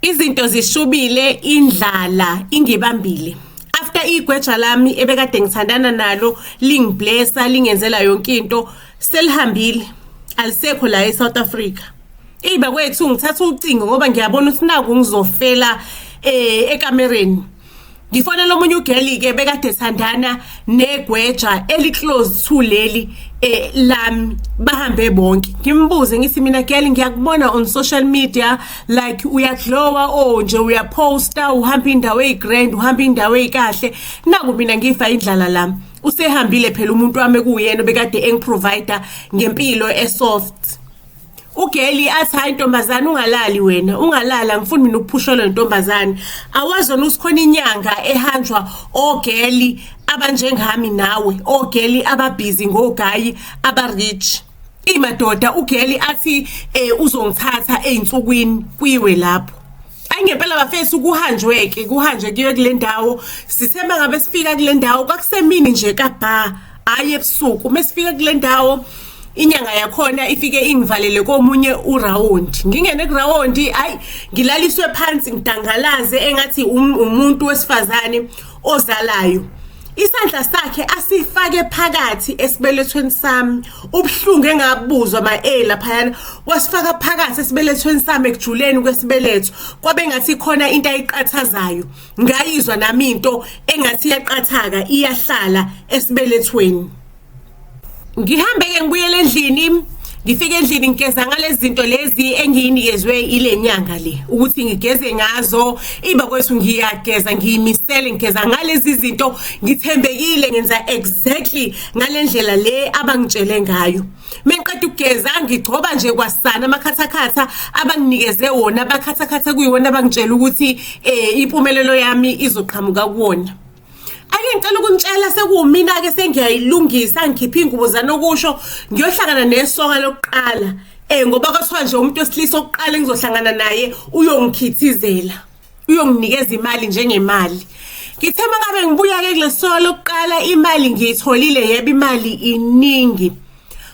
Izinto zishubile, indlala ingibambile. After igweja lami ebekade ngithandana nalo lingiblessa lingenzela yonke into selihambile alisekho la eSouth Africa. Iba kwethu ngithatha ucingo ngoba ngiyabona ukuthi naku ngizofela ekamereni. Ngifonela omunye ugeli ke bekade thandana negweja eli-close to leli lami bahambe bonke. Ngimbuze ngithi mina geli ngiyakubona on social media like uyaglowa nje uyaposta uhamba indawo eyigrand uhamba indawo eyikahle. Naku mina ngifa indlala lami. Usehambile phela umuntu wami kuyena bekade engiprovider ngempilo esoft. Ugeli athi hayi ntombazane ungalali wena ungalala ngifuni mina ukuphushelwa intombazane awazona usikhona inyanga ehanjwa ogeli abanjengami nawe ogeli ababhizi ngogayi abarich imadoda ugeli athi uzongithatha einsukwini kuyiwe lapho ayingempela bafethu kuhanjwe kuye kule ndawo sithemba ngabe sifika kule ndawo kwakusemini nje kabha hayi ebusuku mesifika kule ndawo inyanga yakhona ifike ingivalele komunye uround ngingene kuround ayi ngilaliswe phansi ngidangalaze engathi umuntu wesifazane ozalayo isandla sakhe asifake phakathi esibelethweni sami ubhlungu engabuzwa lapha wasifaka phakathi esibelethweni sami ekujuleni kwesibeletho kwabe ngathi khona into ayiqathazayo ngayizwa nami into engathi yaqathaka iyahlala esibelethweni. Ngihambe ke ngibuyele endlini ngifike endlini ngigeza ngalezi zinto lezi engiyinikezwe ile nyanga le ukuthi ngigeze ngazo iba kwethu ngiyageza ngiyimisele ngigeza ngalezi zinto ngithembekile ngenza exactly ngalendlela le abangitshele ngayo mengiqeda ukugeza ngigcoba nje kwasana amakhathakhatha abanginikeze wona bakhathakhatha kuyiwona abangitshela ukuthi impumelelo yami izoqhamuka kuwona. Ake ngicela ukunitshela sekumina ke sengiyayilungisa ngikhipha ingubo zanokusho ngiyohlangana nesonga lokuqala ngoba kwathiwa nje umuntu wesilisa oqala engizohlangana naye uyongikhithizela uyonginikeza imali njengemali. Ngithema ngabe ngibuya ke kulesonga lokuqala imali ngiyitholile yebo imali iningi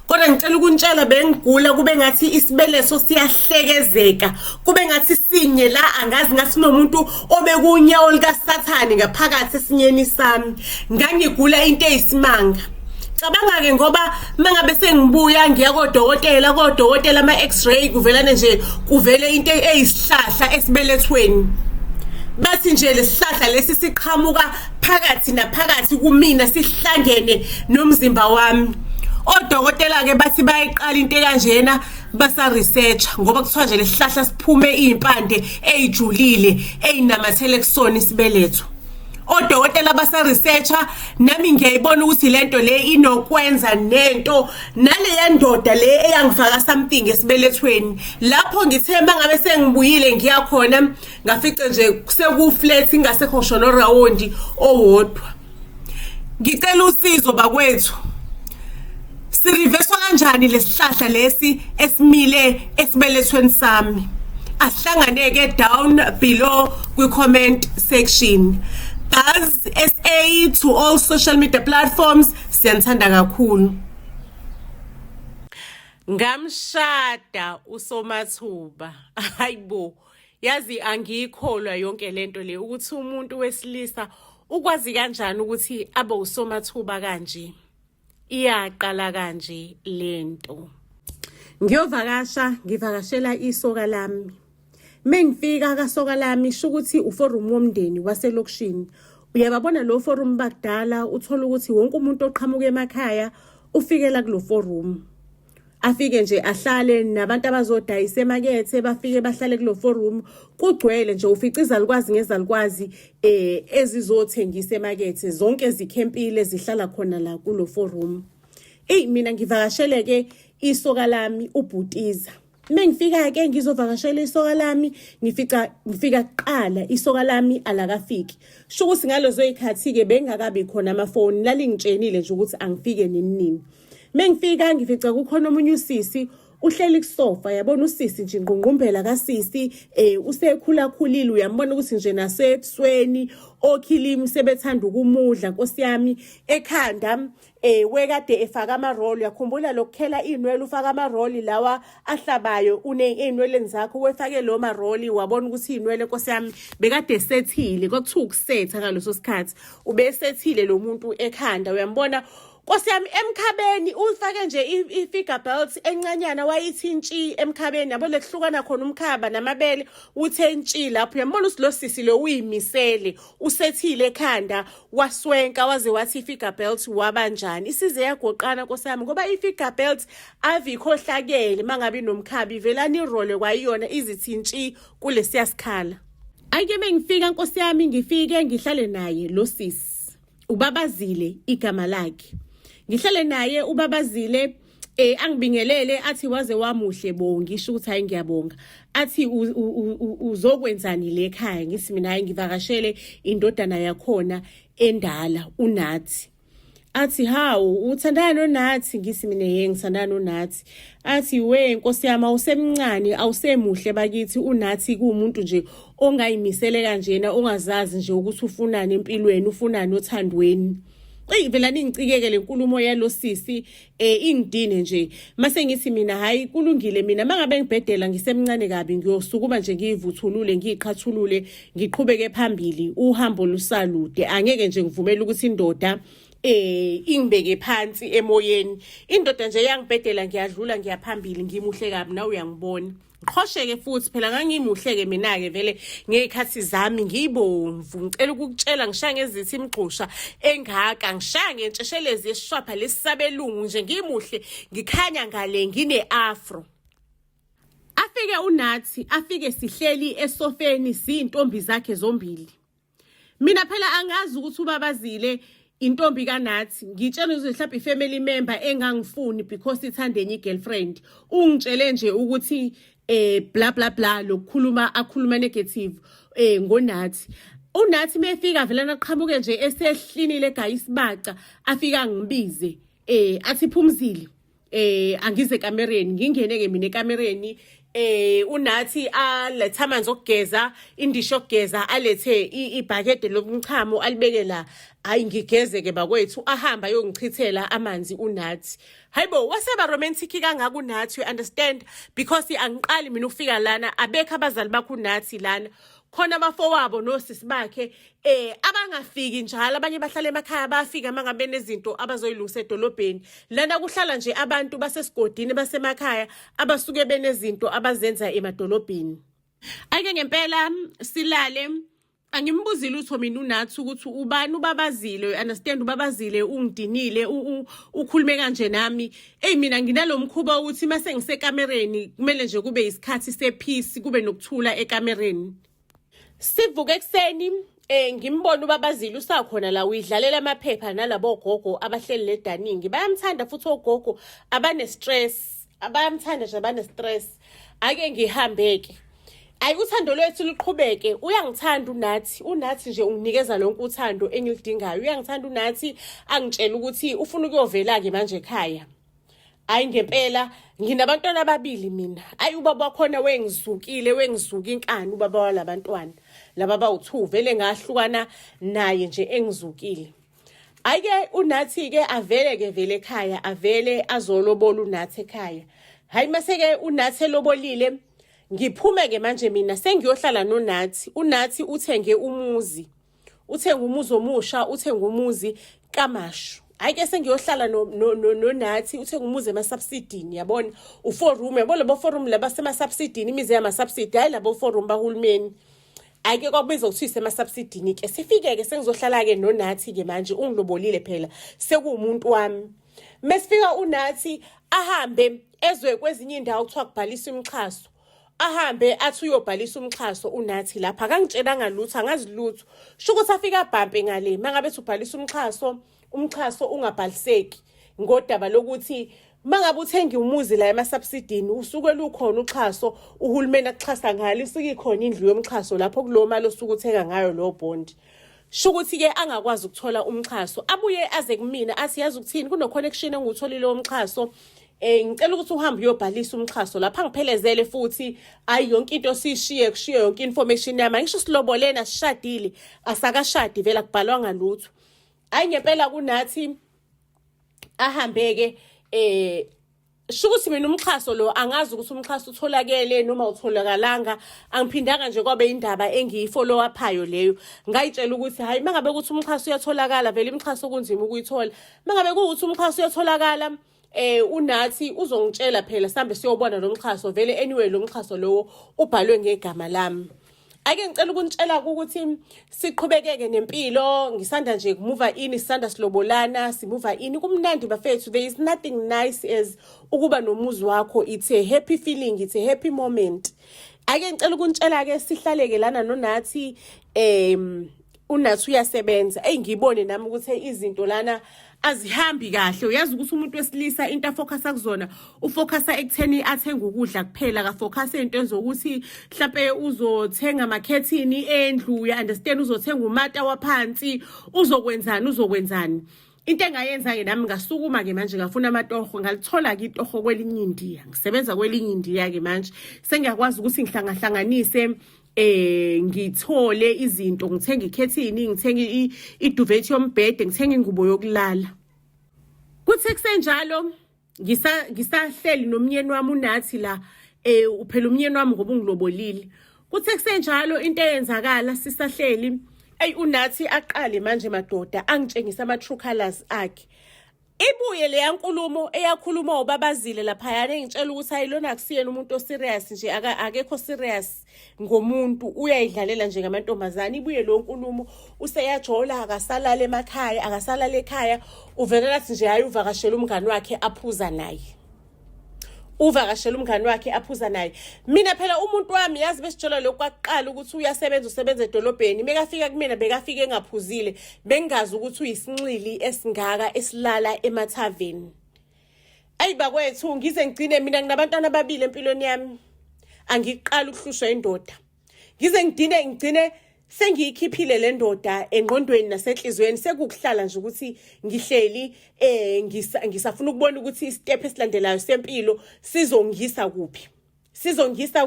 kodwa ngicela ukunitshela bengigula kube ngathi isibeleso siyahlekezeka kube ngathi sinye la angazi ngathi nomuntu obekunyawo likaSathane ngaphakathi esinyeni sami ngangigula into eyisimanga. Cabanga ke ngoba mangabe sengibuya ngiya kodokotela ama x-ray kuvelane nje kuvele into eyisihlahla esibelethweni bathi nje lesihlahla lesi siqhamuka phakathi naphakathi kumina sihlangene nomzimba wami. Odokotela ke bathi bayiqala into kanjena basa research ngoba kuthiwa nje lesihlahla siphume izimpande ezijulile ezinamathele kusona isibeletho. Odokotela basa researcher nami ngiyayibona ukuthi lento le inokwenza nento naleya ndoda le eyangifaka something esibelethweni lapho ngithemba ngabe sengibuyile ngiyakhona ngafica nje sekuflat ingasekho shona round owodwa. Ngicela usizo bakwethu siriveswa kanjani lesihlahla lesi esimile esibelethweni sami asihlanganeke down below kwi-comment section. Buzz SA to all social media platforms siyanthanda kakhulu. Ngamshada uSomathuba hayibo yazi angikholwa yonke lento le ukuthi umuntu wesilisa ukwazi kanjani ukuthi abe uSomathuba kanje. Iyaqala kanje lento. Ngivakashela isoka lami. Mengifika kasoka lami sho ukuthi uforum womndeni waselokishini. Uyababona lo forum bakudala uthola ukuthi wonke umuntu oqhamuka emakhaya ufikela kulo forum. Afike nje ahlale nabantu abazodayisa emakethe bafike bahlale kulo forum kugcwele nje ufica izalukwazi ngezalukwazi ezizothengisa emakethe zonke zikhempile zihlala khona la kulo forum. Mina ngivakashele ke isoka lami uBhutiza. Mengifika ke ngizovakashela isoka lami ngifika kuqala isoka lami alakafiki. Sho ukuthi ngalozo ikhathi ke bengakabi khona amafoni lalingitshenile nje ukuthi angifike nini. Mengifika ngifica kukhona omunye usisi uhleli kusofa yabona usisi nje ingqungqumbela kasisi usekhulakhulile uyambona ukuthi nje nasebusweni okhilimi sebethanda ukumudla Nkosi yami ekhanda wekade efaka amaroli yakhumbula lokukhela inwele ufaka amaroli lawa ahlabayo uneinweleni zakho wefake lo maroli wabona ukuthi inwele Nkosi yami bekade sethile kwakuthiwa ukusetha ngaloso sikhathi ubesethile lo muntu ekhanda uyambona Nkosi yami emkhabeni ufake nje i-figure belt encanyana wayithi intshi emkhabeni yabo lekuhlukana khona umkhaba namabele uthe intshi lapho uyambona lo sisi lo uyimisele usethile ekhanda waswenka waze wathi i-figure belt wabanjani isize yagoqana Nkosi yami ngoba i-figure belt avikhohlakele mangabe nomkhabi velani irole kwayiyona izithi intshi kulesiya sikhala ayike mengifika Nkosi yami ngifike ngihlale naye lo sisi ubabazile igama lakhe ngihlale naye ubabazile angibingelele athi waze wamuhle bo ngisho ukuthi hayi ngiyabonga athi uzokwenzani le ekhaya ngisi mina hayi ngivakashele indodana yakhona endala uNathi athi hawu uthandana noNathi ngisi mina ngithandana noNathi athi we Nkosi yami awusemncane awusemuhle bakithi uNathi kuumuntu nje ongayimisele kanjena ongazazi nje ukuthi ufunani empilweni ufunani othandweni vela ningicikeke lenkulumo yalo sisi ingidine nje mase ngithi mina hayi kulungile mina mangabe ngibhedela ngisemncane kabi ngiyosukuma nje ngiyivuthulule ngiyiqhathulule ngiqhubeke phambili uhambo lusalude angeke nje ngivumele ukuthi indoda ingibeke phansi emoyeni indoda nje yangibhedela ngiyadlula ngiyaphambili ngimuhle kabi nawe uyangibona Khosheke futhi phela ngangimuhleke mina ke vele ngekhathi zami ngibomvu ngicela ukukutshela ngishaya ngezithi imgqusha engaka ngishaya ngentsheshelezi yesishwapha lesisabelungu nje ngimuhle ngikhanya ngale ngine afro afike uNathi afike sihleli esofeni zintombi zakhe zombili mina phela angazi ukuthi ubabazile intombi kaNathi ngitshela ukuthi mhlawumbe ifamily member engangifuni because ithanda enye girlfriend ungitshele nje ukuthi bla bla bla akhuluma negative ngoNathi uNathi mefika vela naqhamuke nje esehlinile eGayi isibaca afika ngibize athi Phumzile angize kamereni ngingene ke mina ekamereni uNathi aletha amanzi okugeza indisho okugeza alethe ibhakede lomchamo alibeke la hayi ngigeze ke bakwethu ahamba yongichithela amanzi uNathi hayibo waseba romantic kangaka uNathi you understand because angiqali mina ufika lana abekho abazali bakho uNathi lana khona abafowabo nosisi bakhe abangafiki njalo abanye bahlala emakhaya bafika mangabe nezinto abazoyilungisa edolobheni lana kuhlala nje abantu basesigodini basemakhaya abasuke benezinto abazenza emadolobheni ayike ngempela silale angimbuzile utho mina uNathi ukuthi ubani ubabazile you understand ubabazile ungidinile ukhulume kanje nami mina nginalomkhuba ukuthi mase ngisekamereni kumele nje kube isikhathi sepeace kube nokuthula ekamereni sivuka ekseni ngimbona ubabazile usakhona la uyidlalela amaphepha nalabo gogo abahleli ledaningi bayamthanda futhi ogogo abane stress abayamthanda nje abane stress ake ngihambeke ayi uthando lwethu luqhubeke uyangithanda uNathi nje unginikeza lonke uthando engilidingayo uyangithanda uNathi angitshela ukuthi ufuna ukuyovela ke manje ekhaya ayi ngempela nginabantwana ababili mina ayi ubaba wakhona wengizuka inkani ubaba walabantwana laba bawu2 vele ngahlukana naye nje engizukile ayike uNathi ke vele ekhaya avele azolobola uNathi ekhaya hayi maseke uNathi elobolile ngiphume ke manje mina sengiyohlala noNathi uNathi uthenge umuzi omusha uthenge umuzi kaMashu ayike sengiyohlala noNathi uthenga umuzi emasubsidini yabona u4 room yabo labo 4 room laba semasubsidini imizi yamasubsidi hayi labo 4 room bahulumeni ayike kwabiza ukuthise emasubsidini ke sifike ke sengizohlala ke noNathi ke manje ungilobolile phela sekuumuntu wami mesifika uNathi ahambe ezwe kwezinye indawo kuthiwa kubhalisa umxhaso ahambe athi uyobhalisa umxhaso uNathi lapha akangitshelanga lutho angazi lutho sho ukuthi afika abhampe ngale mangabe ubhalisa umxhaso ungabhaliseki ngodaba lokuthi mangabe uthenga umuzi la emasubsidini usuke lukhona uxhaso uhulumeni akuxhasa ngalo isuke khona indlu yomxhaso lapho kulo mali osuke uthenga ngayo lo bond sho ukuthi ke angakwazi ukuthola umxhaso abuye aze kumina athi yazi ukuthini kuno connection engutholile womxhaso ngicela ukuthi uhambe uyobhalisa umxhaso lapha ngiphelezele futhi ayi yonke into sishiye kushiye yonke information yami ngisho silobolena sishadile asakashadi vela kubhalwanga lutho ayi ngempela kunathi ahambeke shukuthi mina umxhaso lo angazi ukuthi umxhaso utholakele noma utholakalanga angiphindanga nje kwabe indaba engiyifollow uphayo leyo ngayitshela ukuthi hayi mangabe ukuthi umxhaso uyatholakala vele imxhaso kunzima ukuyithola mangabe kuuthi umxhaso uyatholakala unathi uzongitshela phela sambe siyobona lo mxhaso vele anyway lo mxhaso lowo ubhalwe ngegama lami ake ngicela ukunitshela ukuthi siqhubekeke nempilo ngisanda nje kumove in isanda silobolana simove in kumnandi bafethu there is nothing nice as ukuba nomuzi wakho it's a happy feeling it's a happy moment ake ngicela ukunitshela ke sihlaleke lana nonathi unathi uyasebenza ngibone nami ukuthi izinto lana azihambi kahle uyazi ukuthi umuntu wesilisa into afocusa kuzona ufocusa ekutheni athenga ukudla kuphela ka focus into ezokuthi mhlawumbe uzothenga amakhethini endlu uya understand uzothenga umata waphansi uzokwenzani into engayenza ke nami ngasukuma ke manje ngafuna amatoho ngalithola ke itoho kwelinye indiya ngisebenza kwelinye indiya ke manje sengiyakwazi ukuthi ngihlangahlanganise ngithole izinto ngithenga ikhethini ngithenga iduvet yombhede ngithenga ingubo yokulala kuthi kusenjalo ngisahleli nomnyeni wami unathi la uphela umnyeni wami ngoba ungilobolile kuthi kusenjalo into eyenzakala sisahleli unathi aqale manje madoda angitshengisa ama true colors akhe ibuye le yankulumo eyakhuluma ubabazile lapha yana engitshela ukuthi ayilona akusiyena umuntu oserious nje akekho serious ngomuntu uyayidlalela nje ngamantombazana ibuye lo nkulumo useyajola akasalala emakhaya akasalala ekhaya uvelela athi nje hayi uvakashela umngani wakhe aphuza naye mina phela umuntu wami yazi besitshola lokho kwaqala ukuthi usebenza edolobheni bekafika kumina bekafika engaphuzile bengazi ukuthi uyisinxili esingaka esilala emathaveni ayibakwethu ngize ngigcine mina nginabantwana ababili empilweni yami angiqala ukuhlushwa indoda ngize ngigcine sengiyikhiphile le ndoda engqondweni nasenhlizweni sekukuhlala nje ukuthi ngihleli ngisafuna ukubona ukuthi istep esilandelayo sempilo sizongisa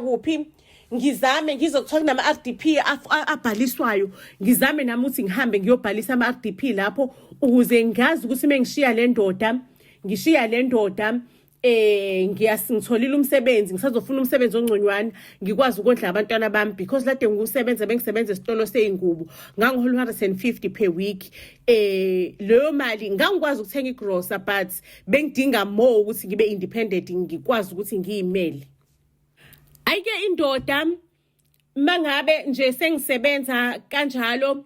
kuphi ngizame ngizokuthola nama RDP abhaliswayo ngizame nami ukuthi ngihambe ngiyobhalisa ama RDP lapho ukuze ngazi ukuthi mengishiya le ndoda ngiyasingitholile umsebenzi ngisazofuna umsebenzi ongconywana ngikwazi ukondla abantwana bami because lade ngikusebenza bengisebenza esitolo seingubo ngangihola 150 per week leyo mali ngangikwazi ukuthenga igrocer but bengidinga more ukuthi ngibe independent ngikwazi ukuthi ngiyimele ayike indoda mangabe nje sengisebenza kanjalo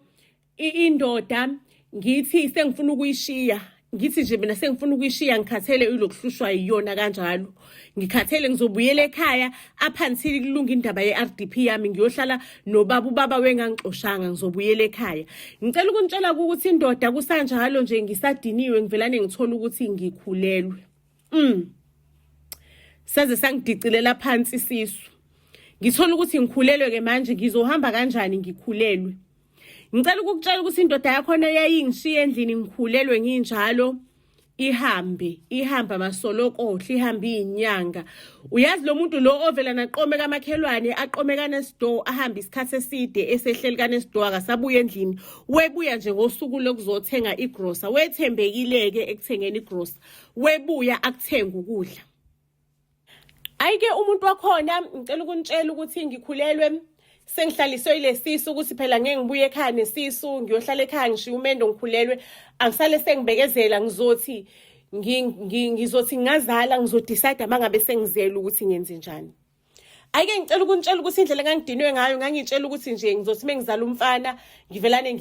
indoda ngithi sengifuna ukuyishiya ngithi nje mina sengifuna ukuyishiya ngikhathele ilokuhlushwa yiyona kanjalo ngikhathele ngizobuyela ekhaya aphansi kulunga indaba yeRDP yami ngiyohlala ubaba wengangixoshanga ngizobuyela ekhaya ngicela ukunitshela ukuthi indoda kusanjalo nje ngisadiniwe ngivelane ngithola ukuthi ngikhulelwe saze sangidicilela phansi isisu ngithola ukuthi ngikhulelwe ke manje ngizohamba kanjani ngikhulelwe ngicela ukukutshela ukuthi indoda yakho yayingishiya endlini ngikhulelwe nginjalo ihamba masolokohle ihambe inyanga uyazi lo muntu lo ovela naqome kamakhelwane aqomeka nesidor ahamba isikhathi eside esehleli kanesidor akasabuya endlini webuya nje ngosuku lokuzothenga igrocer wethembekileke ekuthengeni igrocer webuya akuthenga ukudla ayike umuntu wakhona ngicela ukunitshela ukuthi ngikhulelwe sengihlaliswe ilesisu ukuthi phela ngeke ngibuye ekhaya nesisu ngiyohlala ekhaya ngishiya umendo ngikhulelwe angisale sengibekezela ngizothi ngingazala ngizodecide mangabe sengizela ukuthi ngenze njani ayike ngicela ukunitshela ukuthi indlela engangidinwe ngayo ngangitshela ukuthi nje ngizothi mengizala umfana ngivelane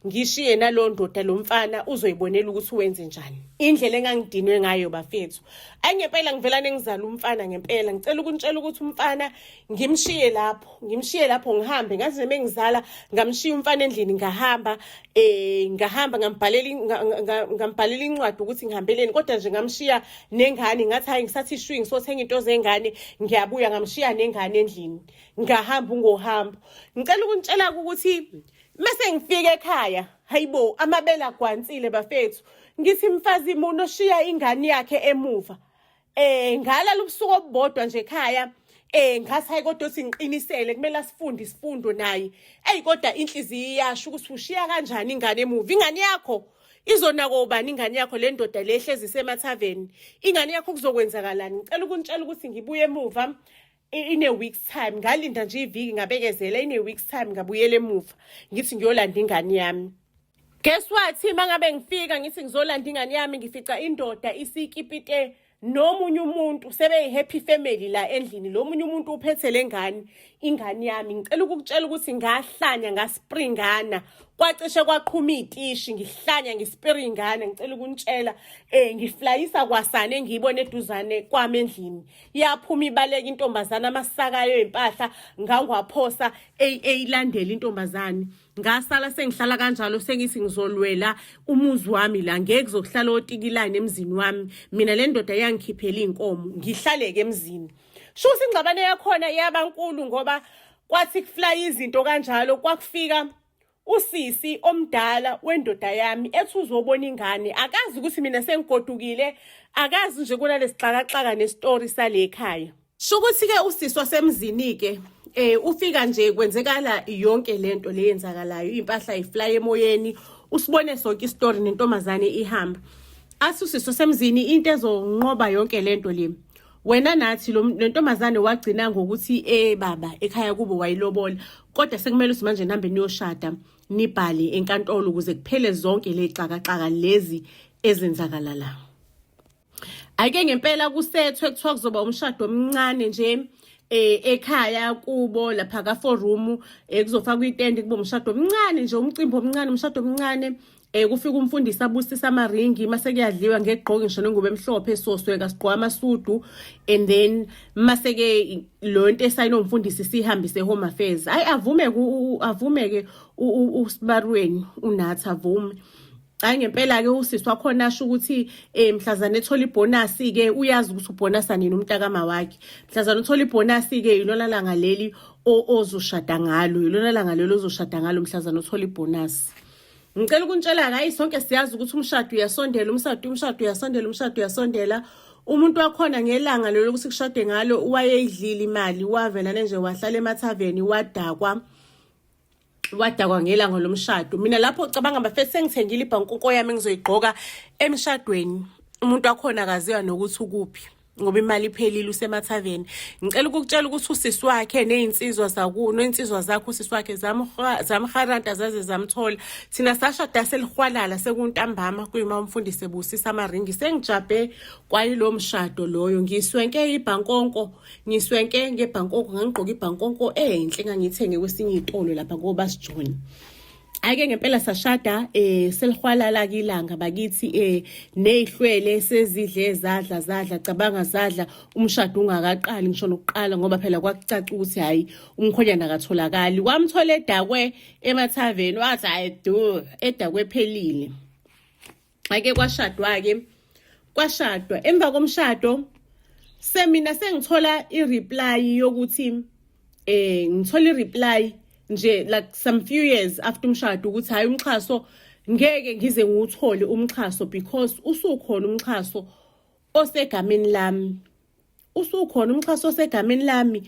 ngishiye nalo ndoda lo mfana uzoyibonela ukuthi wenze njani indlela engangidinwe ngayo bafethu ayingempela ngivelane ngizala umfana ngempela ngicela ukunitshela ukuthi umfana ngimshiye lapho ngihambe ngathi mengizala ngamshiya umfana endlini ngahamba ngambhalela incwadi ukuthi ngihambeleni kodwa nje ngamshiya nengane ngathi hayi ngisathi shwi ngisothenga into zengane ngiyabuya ngamshiya nengane endlini ngahamba ngohambo ngicela ukunitshela ukuthi mase ngifika ekhaya hayibo amabele agwansile bafethu ngithi mfazi imuno shiya ingane yakhe emuva Ngalala ubusuku obubodwa nje ekhaya ngathi hayi kodwa uthi ngiqinisele kumele asifunde isifundo naye. Kodwa inhliziyo iyasho ukuthi ushiya kanjani ingane emuva. Ingane yakho izonako ubani ingane yakho le ndoda le ehlezi isemathaveni? Ingane yakho kuzokwenzakalani? Ngicela ukunitshela ukuthi ngibuye emuva in a week's time. Ngalinda nje iviki ngabekezela, in a week's time ngabuyela emuva ngithi ngiyolanda ingane yami. Guess what? Mangabe ngifika ngithi ngizolanda ingane yami ngifica indoda isikipite nomunye umuntu sebeyi-happy family la endlini. Lo munye umuntu uphethe le ingane yami. Ngicela ukukutshela ukuthi ngahlanya ngaspringana kwacishe kwaqhuma itishi ngihlanya ngispiringana. Ngicela ukunitshela ngiflayisa kwasane engiyibona eduzane kwami endlini. Yaphuma ibaleka intombazana amasakayo impahla ngangwaphosa eyilandela intombazane. Ngasala sengihlala kanjalo sengithi ngizolwela umuzi wami la ngeke kuzohlala otikilane emzini wami. Mina le ndoda yangikhiphela inkomo ngihlaleke emzini. Shuthi ingxabano yakhona yabankulu ngoba kwathi kuflya izinto kanjalo kwakufika usisi omdala wendoda yami ethi uzobona ingane. Akazi ukuthi mina sengigodukile, akazi nje kunalesixakaxaka nestory sale ekhaya. Shukuthi ke usisi wasemzini ke ufika nje kwenzekala yonke lento leyenzakalayo, impahla ifly emoyeni, usibone sonke istory nentombazane ihamba. Athi usisi wasemzini into ezonqoba yonke lento le. Wena nathi lo ntombazane wagcina ngokuthi baba ekhaya kubo wayilobola, kodwa sekumele ukuthi manje nihambe niyoshada nibhale enkantolo ukuze kuphele zonke lexakaxaka lezi ezenzakala la. Ake ngempela kusethwe kuthiwa kuzoba umshado omncane nje ekhaya kubo lapha ka forum kuzofakwa itende kube umshado omncane nje, umcimbi omncane, umshado omncane. Kufika umfundisi abusisa amaringi mase kuyadliwa ngegqoko ngisho nengubo emhlophe sosweka sigqoka amasudu, and then mase ke lo nto esayina umfundisi sihambise home affairs. Avume ke uSibarweni unathi avume. Ngempela ke usisi wakhona asho ukuthi mhlazana ethola ibonus ke uyazi ukuthi ubonus nini umntakama wakhe. Mhlazana uthola ibonus ke yilona langa leli ozoshada ngalo, yilona langa leli ozoshada ngalo mhlazana uthola ibonus. Ngicela ukunitshela hayi sonke siyazi ukuthi umshado uyasondela, umshado uyasondela. Umuntu wakhona ngelanga lelo ukuthi kushade ngalo wayeyidlila imali, wavela nje wahlala emathaveni wadakwa ngelanga lomshado. Mina lapho cabanga bafese sengithengile ibhankoko yami engizoyigqoka emshadweni. Umuntu wakhona akaziwa nokuthi ukuphi ngoba imali iphelile usemathaveni. Ngicela ukukutshela ukuthi usisi wakhe nezinsizwa zakuno, insizwa zakhe usisi wakhe zamharanta zaze zamthola. Thina sashada selihwalala sekuntambama kuyima umfundisi ebusisa amaringi. Sengijabhe kwayilo mshado loyo. Ngiswenke ibhankonko, ngiswenke ngebhankonko, ngangigqoka ibhankonko enhle ngangithenge kwesinye itolo lapha ngoba sijoni. Ake ngempela sashada selihwalala kilanga bakithi nezihlwele sezidle zadla cabanga zadla umshado ungakaqali ngisho nokuqala ngoba phela kwakucaca ukuthi hayi umkhonyana akatholakali. Wamthola edakwe emathaveni wathi hayi edakwe phelile. Ake kwashadwa emva komshado semina sengithola ireply yokuthi ngithola ireply nje like some few years after umshado ukuthi hayi umxhaso ngeke ngize ngiwuthole umxhaso because usukhona umxhaso osegameni lami.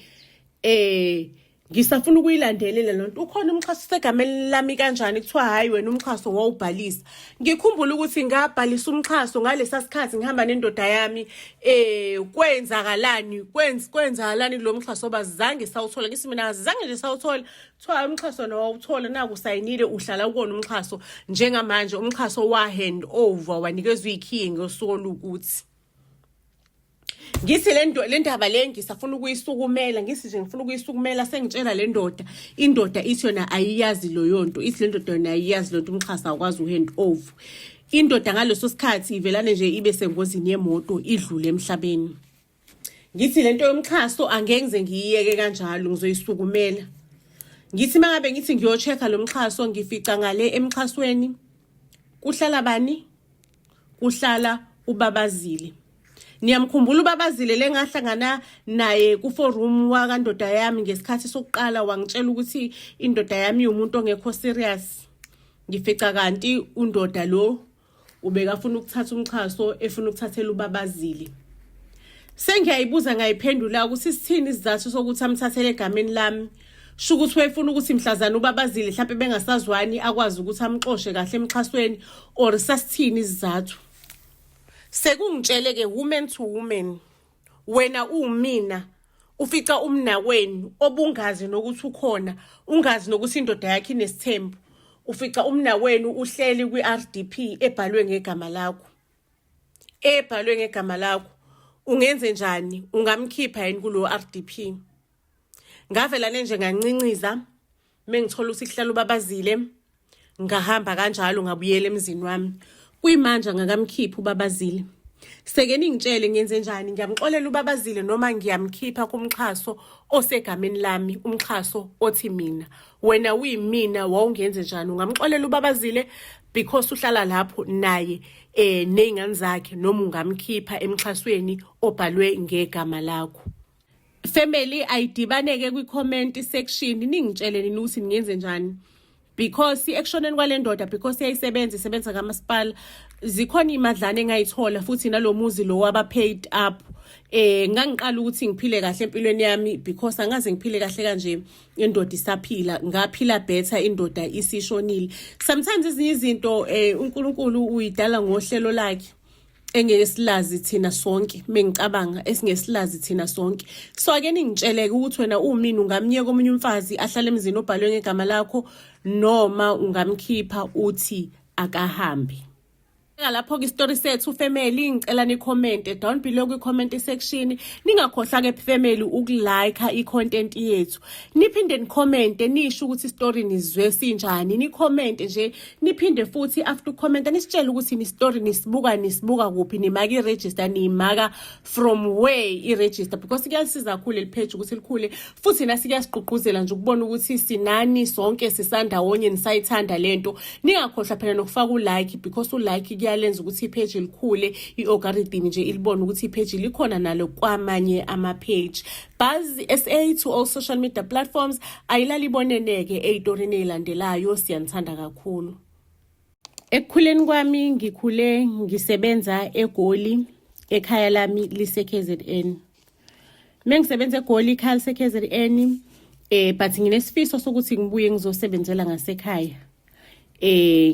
Ngisafuna ukuyilandelela lonto. Ukhona umxhaso osegameni lami kanjani kuthiwa hayi wena umxhaso wawubhalisa. Ngikhumbula ukuthi ngabhalisa umxhaso ngalesa sikhathi ngihamba nendoda yami kwenzakalani lo mxhaso bazange sawuthola. Ngithi mina azange nje sawuthola. Kuthiwa umxhaso nawawuthola naku sayinile uhlala ukona umxhaso. Njengamanje umxhaso wa hand over wanikezwe ikhiye ngosuku lokuthi ngithi le ndaba le ngisafuna ukuyisukumela, ngithi nje ngifuna ukuyisukumela sengitshela le ndoda. Indoda ithi yona ayiyazi loyo nto, ithi le ndoda yona ayiyazi lonto umxhasa akwazi uhand over. Indoda ngaleso sikhathi ivelane nje ibe sengozini yemoto idlule emhlabeni. Ngithi lento yomxhaso angeke ngize ngiyiyeke kanjalo, ngizoyisukumela. Ngithi mangabe ngithi ngiyochecka lo mxhaso ngifica ngale emxhasweni kuhlala bani? Kuhlala uBabazile. Niyamkhumbula uBabazile lengahlangana naye ku forum wakandoda yami ngesikhathi sokuqala wangitshela ukuthi indoda yami umuntu ongekho serious. Ngifica kanti undoda lo ubekafuna ukuthatha umxhaso efuna ukuthathela uBabazile. Sengiyayibuza ngayiphendula ukuthi sithini isizathu sokuthi amthathele egameni lami. Shukuthi wayefuna ukuthi mhlazana ubabazile mhlawumbe bengasazwani akwazi ukuthi amxoshe kahle emxhasweni or sasithini isizathu. Sekungitshele ke woman to woman. Wena umina ufica umnawenu obungazi nokuthi ukhona, ungazi nokuthi indoda yakhe inesithembu. Ufica umnawenu uhleli kwi-RDP ebhalwe ngegama lakho. Ebhalwe ngegama lakho. Ungenze njani? Ungamkhipha yini kulo RDP? Ngavela nje ngancinciza mengithola ukuthi kuhlala ubabazile, ngahamba kanjalo ngabuyela emzini wami. Kuyimanje ngakamkhipha ubabazile. Seke ningitshele ngenze njani, ngiyamxolela ubabazile noma ngiyamkhipha kumxhaso osegameni lami, umxhaso othi mina. Wena uyimina wawungenze njani? Ungamxolela ubabazile because uhlala lapho naye nezingane zakhe, noma ungamkhipha emxhasweni obhalwe ngegama lakho. Family ayidibaneke kwi-comment section ningitshele nini ukuthi ningenze njani. Because i-actioneni kwale ndoda because isebenza kamasipala zikhona imadlana engayithola futhi nalomuzi lo waba paid up. Ngangiqala ukuthi ngiphile kahle empilweni yami because angaze ngiphile kahle kanje indoda isaphila, ngaphila better indoda isishonile. Sometimes ezinye izinto uNkulunkulu uyidala ngohlelo lakhe engesilazi thina sonke, mengicabanga esingesilazi thina sonke. So ake ningitsheleke ukuthi wena umini ungamnyeka omunye umfazi ahlale emzini obhalwe ngegama lakho noma ungamkhipha uthi akahambe. Lapho ke story sethu family, ngicela ni comment down below kwi comment section. Ningakhohlwa ke family ukulike i-content yethu. Niphinde ni comment nisho ukuthi story nizwe sinjani. Ni comment nje, niphinde futhi after comment nisitshela ukuthi ni story nisibuka kuphi, nimaka i-register, nimaka from where i-register because kuyasiza kakhulu le-page ukuthi likhule futhi nasi kuyasiqhuquzela nje ukubona ukuthi sinani sonke sisandawonye nisayithanda lento. Ningakhohlwa phela nokufaka u-like because u-like lenza ukuthi ipage likhule, i-algorithm nje ilibona ukuthi ipage likhona nalo kwamanye ama-page. Buzz SA to all social media platforms ayilaliboneneke ey'torini ey'landelayo, siyanithanda kakhulu. Ekukhuleni kwami ngikhule ngisebenza eGoli, ekhaya lami lise-KZN. Mengisebenza eGoli ekhaya lise-KZN but nginesifiso sokuthi ngibuye ngizosebenzela ngasekhaya.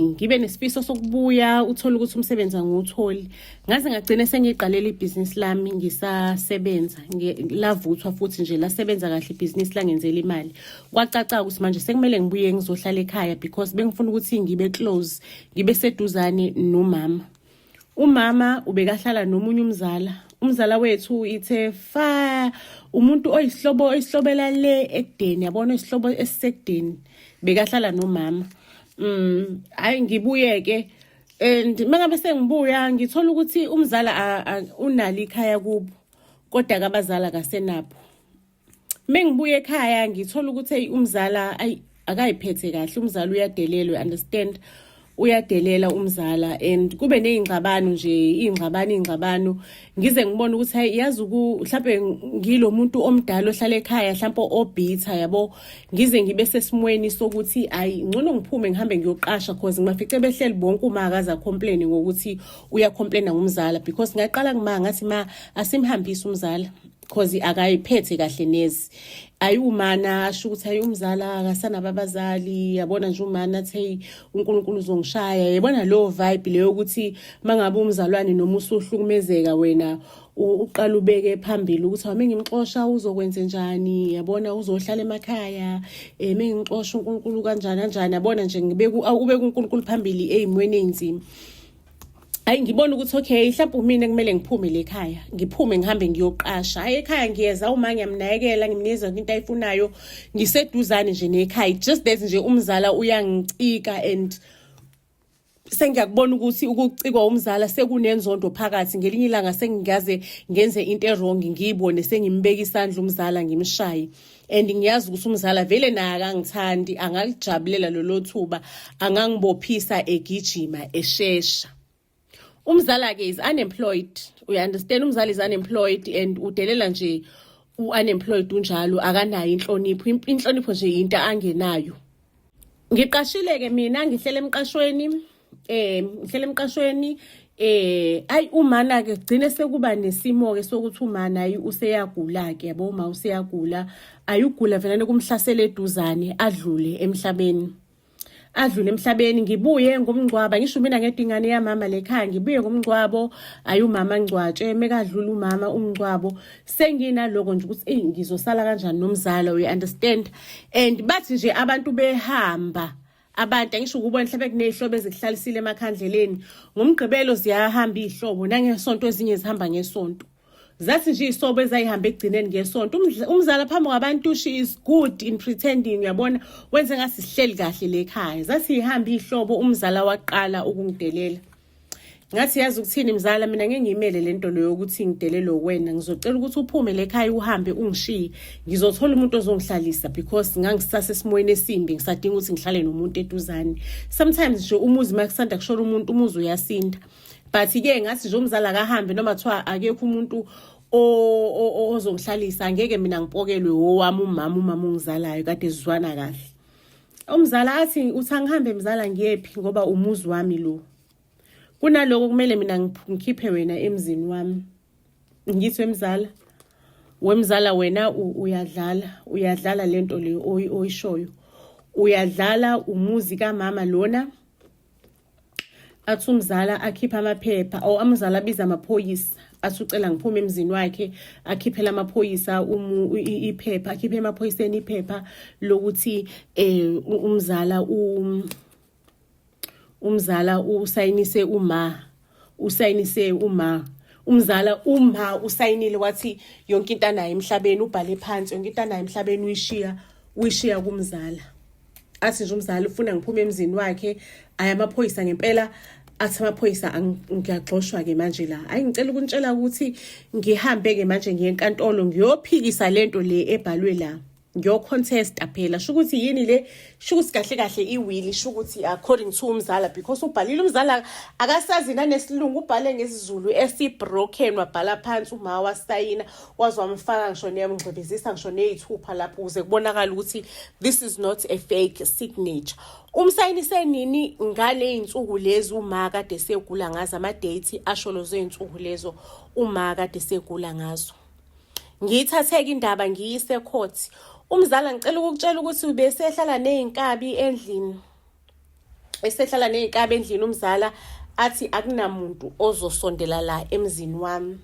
Ngibe nesifiso sokubuya uthola ukuthi umsebenzi angiwutholi. Ngaze ngagcina sengiqalela ibusiness lami ngisasebenza, lavuthwa futhi nje lasebenza kahle ibusiness langenzela imali. Kwacaca ukuthi manje sekumele ngibuye ngizohlala ekhaya because bengifuna ukuthi ngibe close, ngibe seduzane nomama. Umama ubekahlala nomunye umzala wethu ithe fa umuntu oyihlobela le ekudeni, yabona isihlobo esisekudeni bekahlala nomama. Hayi ngibuye ke and mangabe sengibuya ngithola ukuthi umzala unali ikhaya kubo kodwa kabazala kasenapho. Mengibuye ekhaya ngithola ukuthi umzala akayiphethe kahle, umzala uyadelelwa, understand, uyadelela umzala and kube nezingxabano nje, ingxabano ngize ngibone ukuthi hayi yazi mhlawumbe ngilo muntu omdala ohlala ekhaya mhlawumbe obitha, yabo, ngize ngibe sesimweni sokuthi ayi ngcono ngiphume ngihambe ngiyoqasha because ngibafice behleli bonke uma akaza complain ngokuthi uya complain ngumzala because ngaqala ngathi asimhambise umzala because akayiphethe kahle nezi. Ayumana asho ukuthi ayi umzala akasanababazali, yabona nje umana athi uNkulunkulu uzongishaya, yabona lo vibe leyo ukuthi mangabe umzalwane noma usuhlukumezeka wena uqala ubeke phambili ukuthi awume ngimxosha uzokwenza njani, yabona uzohlala emakhaya, mengixosha uNkulunkulu kanjani, yabona nje ubeke uNkulunkulu phambili ezimweni ezimbi. Hayi ngibona ukuthi okay mhlawumbe mina kumele ngiphume le ekhaya, ngiphume ngihambe ngiyoqasha. Hayi ekhaya ngiyeza uma ngiyamnakekela, ngimnikeza into ayifunayo, ngiseduzane nje nekhaya, just that nje umzala uyangicika and sengiyakubona ukuthi ukucikwa umzala sekunenzondo phakathi. Ngelinye ilanga sengingaze ngenze into wrong ngiyibone sengimbeka isandla umzala ngimshaye and ngiyazi ukuthi umzala vele naye akangithandi, angalijabulela lolo thuba, angangibophisa egijima eshesha. Umzala ke is unemployed, you understand, umzala is unemployed and udelela nje unemployed unjalo, akanayo inhlonipho. Inhlonipho nje into angenayo. Ngiqashile ke mina, ngihlele emqashweni Ayi umana ke gcine sekuba nesimo ke sokuthi umana ayi useyagula ke yabo, uma useyagula ayugula vele kumhlasela eduzane adlule emhlabeni. Ngibuye ngomngcwaba, ngisho mina ngedwa ingane yamama lekhaya, ngibuye ngomngcwabo ayumama ngcwatshe, mekadlula umama umngcwabo senginaloko nje ukuthi ngizosala kanjani nomzala, we understand. And bathi nje abantu behamba, abantu angisho ukubona mhlawumbe kuney'hlobo ezikuhlalisile emakhandleleni, ngomgqibelo ziyahamba iy'hlobo, nangesonto ezinye zihamba ngesonto. Zathi nje iy'hlobo ezayihamba ekugcineni ngesonto. Umzala phambi kwabantu, she is good in pretending, uyabona, wenze ngasi sihleli kahle lekhaya. Zathi ihamba iy'hlobo, umzala waqala ukungidelela. Ngathi yazi ukuthini mzala, mina ngeke ngiyimele lento leyo ukuthi ngidelelwe wena, ngizocela ukuthi uphume lekhaya uhambe ungishiye, ngizothola umuntu ozongihlalisa because ngangisase esimweni esimbi, ngisadinga ukuthi ngihlale nomuntu eduzane. Sometimes nje umuzi makusanda kushona umuntu, umuzi uyasinda. But ke ngathi nje umzala akahambe noma kuthiwa akekho umuntu ozongihlalisa, angeke mina ngipokelwe owami umama ungizalayo kade sizwana kahle. Umzala athi uthi angihambe mzala ngiyephi ngoba umuzi wami lo. Kunaloko kumele mina ngikhiphe wena emzini wami. Ngithi wemzala wena uyadlala lento le oyishoyo. Uyadlala umuzi kamama lona. Athi umzala akhipha amaphepha, umzala abiza amaphoyisa, athi ucela ngiphume emzini wakhe, akhiphela amaphoyisa iphepha, akhiphe emaphoyiseni iphepha lokuthi umzala usayinise umzala usayinile wathi yonke into anayo emhlabeni ubhale phansi, yonke into anayo emhlabeni uyishiya kumzala. Athi nje umzala ufuna ngiphume emzini wakhe, amaphoyisa ngempela athi amaphoyisa ngiyaxoshwa ke manje la. Ayi ngicela ukuntshela ukuthi ngihambe ke manje ngiye enkantolo ngiyophikisa lento le ebhalwe la. Ngiyocontesta phela shukuthi yini le, shukuthi kahle iwili shukuthi according to umzala, because ubhalile umzala akasazi nanesilungu, ubhale ngesizulu esibroken, wabhala phansi uma wasayina waze wamfaka ngisho neyamngcebezisa ngisho neyithupha lapho ukuze kubonakala ukuthi this is not a fake signature. Umsayinise nini ngale insuku lezi uma kade segula ngazo, ama date asholoze insuku lezo uma kade segula ngazo. Ngiyithatheke indaba ngiyise court. Umzala ngicela ukukutshela ukuthi ubesehlala nezinkabi endlini. Umzala athi akunamuntu ozosondela la emzini wami.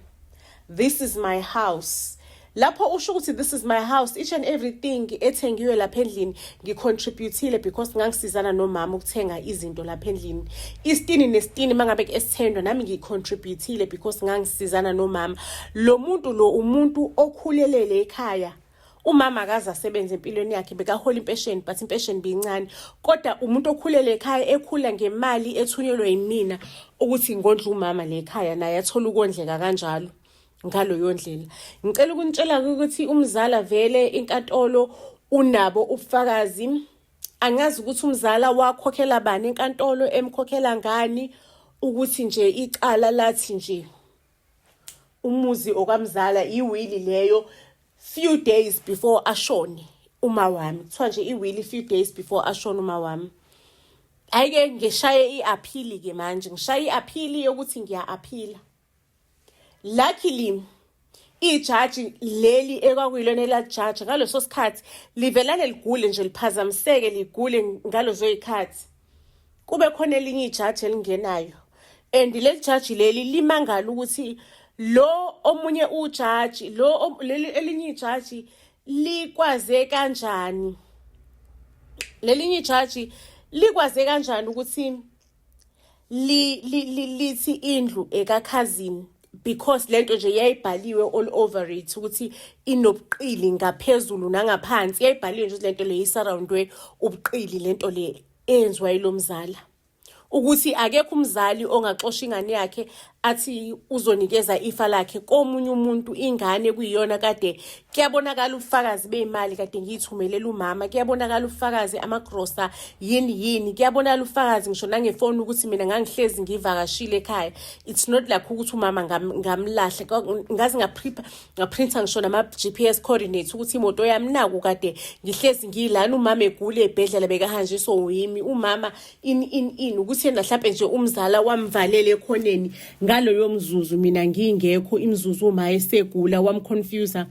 This is my house. Lapho usho ukuthi this is my house, each and everything ethengiwe lapha endlini ngicontributile because ngangisizana nomama ukuthenga izinto lapha endlini. Isitini nesitini mangabe esithendwa nami ngicontributile because ngangisizana nomama. Lo muntu lo umuntu okhulelele ekhaya. Umama akaze asebenze empilweni yakhe, bekahola impesheni but impesheni bincane. Kodwa umuntu okhulele ekhaya ekhula ngemali ethunyelwe yimina ukuthi ngondle umama lekhaya naye athola ukondleka kanjalo. Ngalo yondlela ngicela ukuntshela ukuthi umzala vele inkantolo unabo ubufakazi. Angazi ukuthi umzala wakhokhela bani enkantolo, emkhokhela ngani, ukuthi nje icala lathi nje umuzi okamzala iwili leyo few days before ashone uma wami. Kuthiwa nje iwili few days before ashone uma wami. Ayike ngishaye iappeal ke manje, ngishaye iappeal yokuthi ngiya-appeala. Luckily ijaji leli ekwakuyilona la judge ngaleso sikhathi livelane ligule nje, liphazamiseke ligule ngalezo izikhathi. Kube khona elinye ijaji elingenayo, and leli jaji leli limangala ukuthi lo omunye ujaji leli elinye ijaji likwaze kanjani, lelinye ijaji likwaze kanjani ukuthi lithi indlu ekakhazini, because lento nje yayibhaliwe all over it ukuthi inobuqili ngaphezulu nangaphansi. Yayibhaliwe nje lento le isurroundwe ubuqili, lento le enziwa yilomzala ukuthi akekho umzali ongaxosha ingane yakhe athi uzonikeza ifa lakhe komunye umuntu, ingane kuyiyona kade kuyabonakala ubufakazi bey'mali kade ngiyithumelela umama, kuyabonakala ubufakazi amagrosa yini kuyabonakala ubufakazi ngisho nangefoni ukuthi mina ngangihlezi ngivakashile ekhaya. It's not like ukuthi umama ngamlahle, ngaze ngaprinta ngisho nama-GPS coordinates ukuthi imoto yami naku kade ngihlezi ngiyilana, umama egule ebhedlela bekahanjiswa uyimi, umama ukuthi yena mhlampe nje umzala wamvalele ekhoneni ngaloyo mzuzu mina ngingekho, imzuzu uma esegula wamconfusa.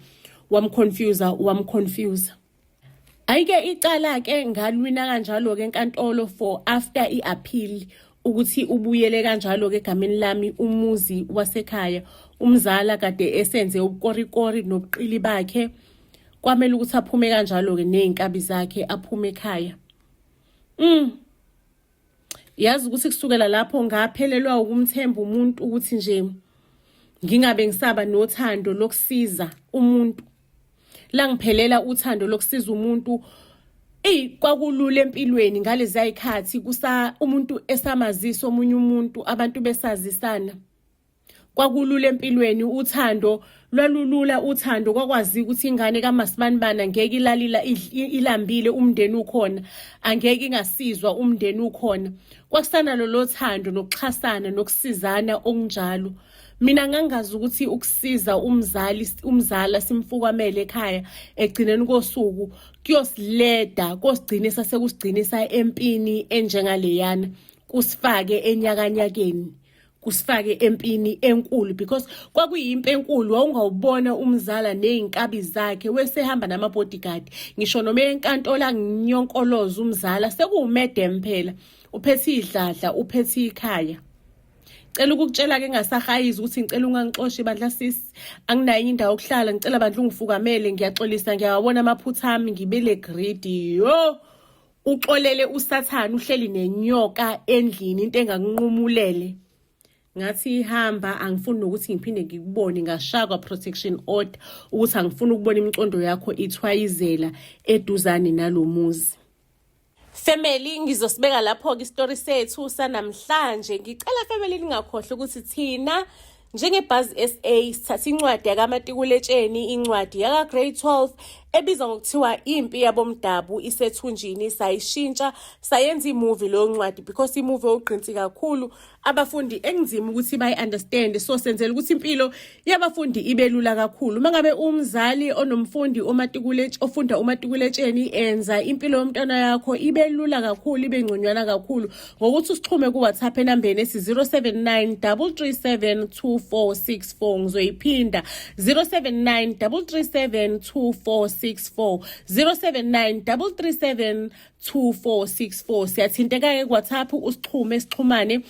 Ayike icala ke ngalwina kanjalo ke enkantolo for after i-appeal ukuthi ubuyele kanjalo ke egameni lami umuzi wasekhaya. Umzala kade esenze ubukorikori nobuqili bakhe, kwamele ukuthi aphume kanjalo ke nezinkabi zakhe aphume ekhaya. Yazi ukuthi kusukela lapho ngaphelelwa ukumthemba umuntu ukuthi nje ngingabe ngisaba nothando lokusiza umuntu. La ngiphelela uthando lokusiza umuntu, kwakulula empilweni ngalezi ayikhathi umuntu esamazisa omunye umuntu, abantu besazisana. Kwakulula empilweni, uthando lwalulula, uthando kwakwazi ukuthi ingane kaMasibanibana ngeke ilalila ilambile umndeni ukhona, angeke ingasizwa umndeni ukhona. Kwakusana lolo thando nokuxhasana nokusizana okunjalo. Mina ngangazi ukuthi ukusiza umzala simfukamele ekhaya egcineni kosuku kuyosileda, kosigcinisa sekusigcinisa empini enjengaleyana, kusifake enyakanyakeni, kusifake empini enkulu, because kwakuyimpi enkulu. Wawungawubona umzala nezinkabi zakhe wesehamba nama-bodyguard, ngisho noma enkantolo nginyonkoloza umzala sekuwumedem phela, uphethe idladla, uphethe ikhaya. Cela ukukutshela ke ngasahayizi ukuthi ngicela ungangixoshi bandla sisi, anginayo indawo yokuhlala, ngicela bandla ungifukamele, ngiyaxolisa, ngiyawabona amaphutha ami, ngibele greedy. Uxolele usathana, uhleli nenyoka endlini, into engakunqumulele. Ngathi ihamba, angifuni nokuthi ngiphinde ngikubone, ngashakwa protection order ukuthi angifuni ukubona imicondo yakho ithwayizela eduzane nalomuzi. Family, ngizosibeka lapho ke story sethu sanamhlanje. Ngicela family lingakhohle ukuthi thina njengeBuzz SA sithatha incwadi yakaMatikuletsheni, incwadi yaka grade 12 ebizwa ngokuthiwa Impi Yabomdabu isethunjini, sayishintsha sayenza imovie lo ncwadi because imovie oqinsi kakhulu abafundi engizima ukuthi bayi-understand. So senzela ukuthi impilo yabafundi ibe lula kakhulu. Mangabe umzali onomfundi ofunda umatikuletsheni, enza impilo yomntwana yakho ibe lula kakhulu, ibe ngconywana kakhulu ngokuthi usixhume ku WhatsApp enambeni esi 079 337 2464. Ngizoyiphinda 079 337 2464, 079 337 2464. Siyathinteka ke WhatsApp, sixhumane.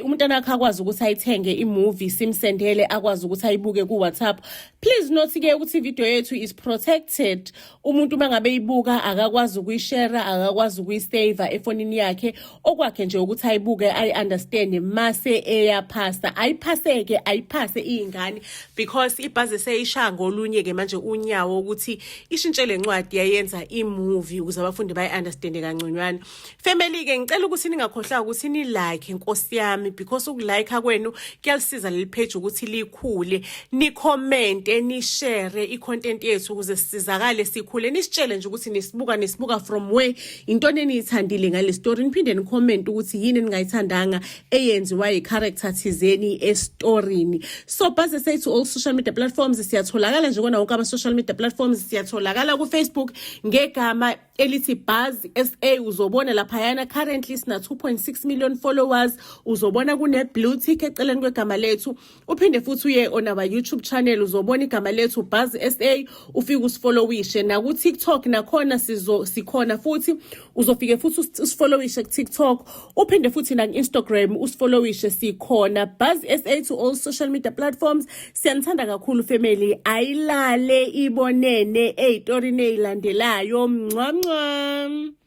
Umntana wakhe akwazi ukuthi ayithenge imovie, simsendele akwazi ukuthi ayibuke ku WhatsApp. Please note ke ukuthi video yethu is protected. Umuntu mangabe ibuka akakwazi ukuyishare, akakwazi ukuyisave efonini yakhe, okwakhe nje ukuthi ayibuke ayi-understand mase eyaphasa. Ayiphase ingane because iBuzz seyishaya ngolunye ke manje unyawo ukuthi ishintshe lencwadi yayenza imovie ukuze abafundi bayi-understand kangconywana. Family ke ngicela ukuthi ningakhohlwa ukuthi ni like Nkosi yami, because ukulike kwenu kuyalisiza leli page ukuthi likhule, ni comment, ni share i-content yethu ukuze sisizakale sikhule. Nisitshele nje ukuthi nisibuka from where, intoni eniyithandile ngale story, niphinde ni comment ukuthi yini ningayithandanga eyenziwa yi-character thizeni estorini. So Buzz SA to all social media platforms, siyatholakala nje kona wonke ama-social media platforms. Siyatholakala ku Facebook ngegama elithi Buzz SA, uzobona laphayana currently sina 2.6 million followers. Uzobona kune blue tick eceleni kwegama lethu, uphinde futhi uye on our YouTube channel uzobona igama lethu Buzz SA, ufike usifollowishe na ku TikTok nakhona sikhona futhi, uzofike futhi usifollowishe ku TikTok, uphinde futhi na Instagram usifollowishe, sikhona Buzz SA to all social media platforms. Siyanithanda kakhulu family, ayilale ibonene ey'torini ey'landelayo. Mncwa.